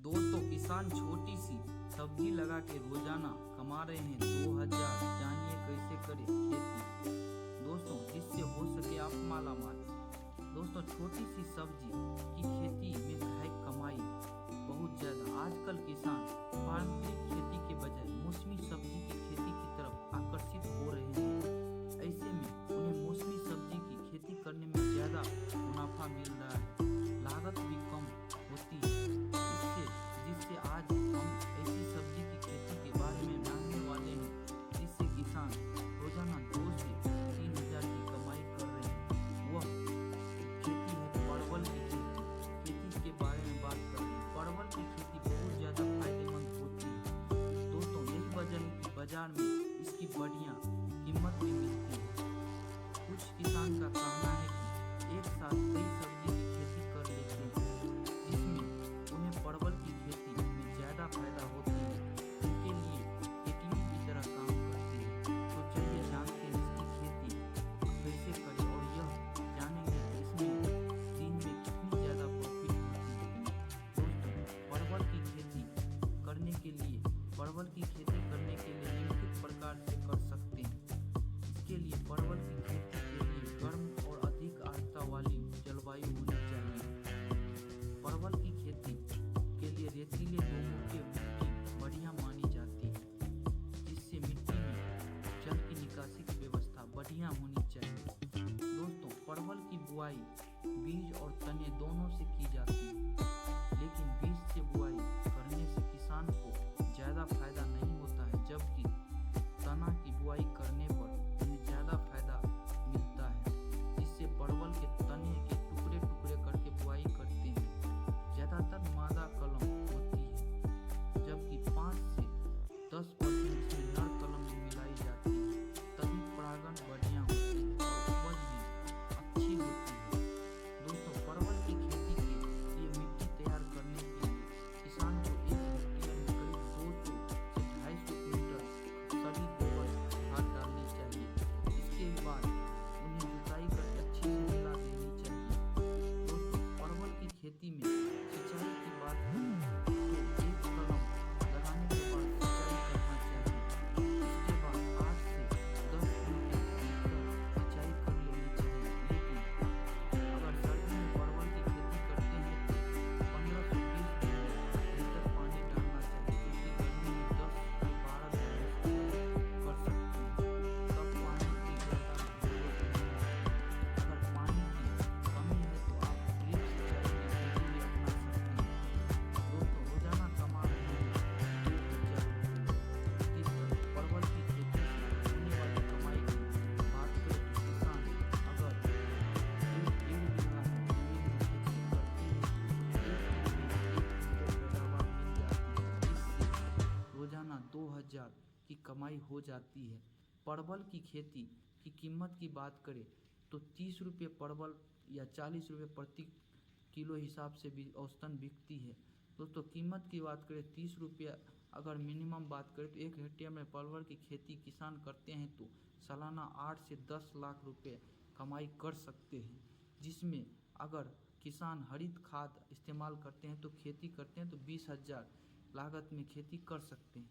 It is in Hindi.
दोस्तों किसान छोटी सी सब्जी लगा के रोजाना कमा रहे हैं 2000। जानिए कैसे करें खेती दोस्तों, जिससे हो सके आप माला माल। दोस्तों छोटी सी सब्जी की खेती में है कमाई बहुत ज्यादा। आजकल किसान पारंपरिक खेती के बजाय मौसमी सब्जी की खेती की तरफ आकर्षित हो रहे हैं। ऐसे में उन्हें मौसमी सब्जी की खेती करने में ज्यादा मुनाफा मिल रहा है, लागत भी कम होती है। जिससे आज हम ऐसी सब्जी की खेती के बारे में जानने वाले हैं जिससे किसान रोजाना 2 से 3 हजार की कमाई कर रहे हैं। वह खेती है परवल की खेती के बारे में बात कर रहे हैं। परवल की खेती बहुत ज्यादा फायदेमंद होती है दोस्तों। यही वजह है कि बाजार में इसकी बढ़िया कीमत भी मिलती है। कुछ किसान का कहना है कि एक साथ कई सब्जी की खेती कर लेते हैं, जिसमें उन्हें परवल की खेती में ज्यादा फायदा होती है। उनके लिए एटीएम की तरह काम करती है। तो चलिए जानते हैं इसकी खेती कैसे करें और यह जानेंगे कि इसमें दिन में कितनी ज्यादा प्रॉफिट होती है। दोस्तों परवल की खेती करने के लिए निम्नलिखित प्रकार से कर सकते हैं। इसके लिए परवल की खेती के लिए गर्म और अधिक आर्द्रता वाली जलवायु होनी चाहिए। परवल की खेती के लिए रेतीले लोगों की मिट्टी बढ़िया मानी जाती है, जिससे मिट्टी में जल की निकासी की व्यवस्था बढ़िया होनी चाहिए। दोस्तों परवल की बुआई बीज और तने दोनों से की जाती है, लेकिन बीज से बुआई करने से किसान को ज्यादा फायदा नहीं होता है, जबकि तना की बुआई करने पर उन्हें ज्यादा फायदा मिलता है। जिससे परवल के तने के टुकड़े टुकड़े करके बुआई करते हैं। ज्यादातर मादा कलम होती है, जबकि 5 से 10% इसमें नर कलम भी मिलाई जाती है। तभी परागण बढ़िया होती है और उपज भी अच्छी होती है। दोस्तों परवल की खेती के लिए मिट्टी तैयार करने के लिए किसान को 1 हेक्टेयर में करीब 200 से 250 क्विंटल सभी गोबर खाद डालनी चाहिए। इसके बाद उन्हें जुताई करके अच्छी से मिला देनी चाहिए। दोस्तों परवल की खेती में सिंचाई की बात करें तो एक कलम लगाने के बाद सिंचाई करना चाहिए। इसके बाद 8 से 10 दिन के भीतर सिंचाई कर लेनी चाहिए। लेकिन अगर सर्दी में परवल की खेती करते हैं तो 15 से 20 लीटर पानी डालना चाहिए, क्योंकि गर्मी में 10 से 12 दिन कर सकते हैं। तब पानी की ज्यादा जरूरत नहीं है। अगर पानी की कमी है तो आप ड्रिप सिंचाई की विधि भी अपना सकते हैं। दोस्तों रोजाना कमा रहे हैं 2000 रुपये। इस तरह परवल की खेती से होने वाली कमाई की बात करें तो किसान अगर 1.5 बीघा जमीन में खेती करते हैं तो 1 दिन में 1 क्विंटल पैदावार मिल जाती है, जिससे रोजाना 2000 की कमाई हो जाती है। परवल की खेती की कीमत की बात करें तो 30 रुपये परवल या 40 रुपये प्रति किलो हिसाब से भी औसतन बिकती है। दोस्तों कीमत की बात करें 30 रुपये अगर मिनिमम बात करें तो 1 हेक्टेयर में परवल की खेती किसान करते हैं तो सालाना 8 से 10 लाख रुपए कमाई कर सकते हैं। जिसमें अगर किसान हरित खाद इस्तेमाल करते हैं तो खेती करते हैं तो 20,000 लागत में खेती कर सकते हैं।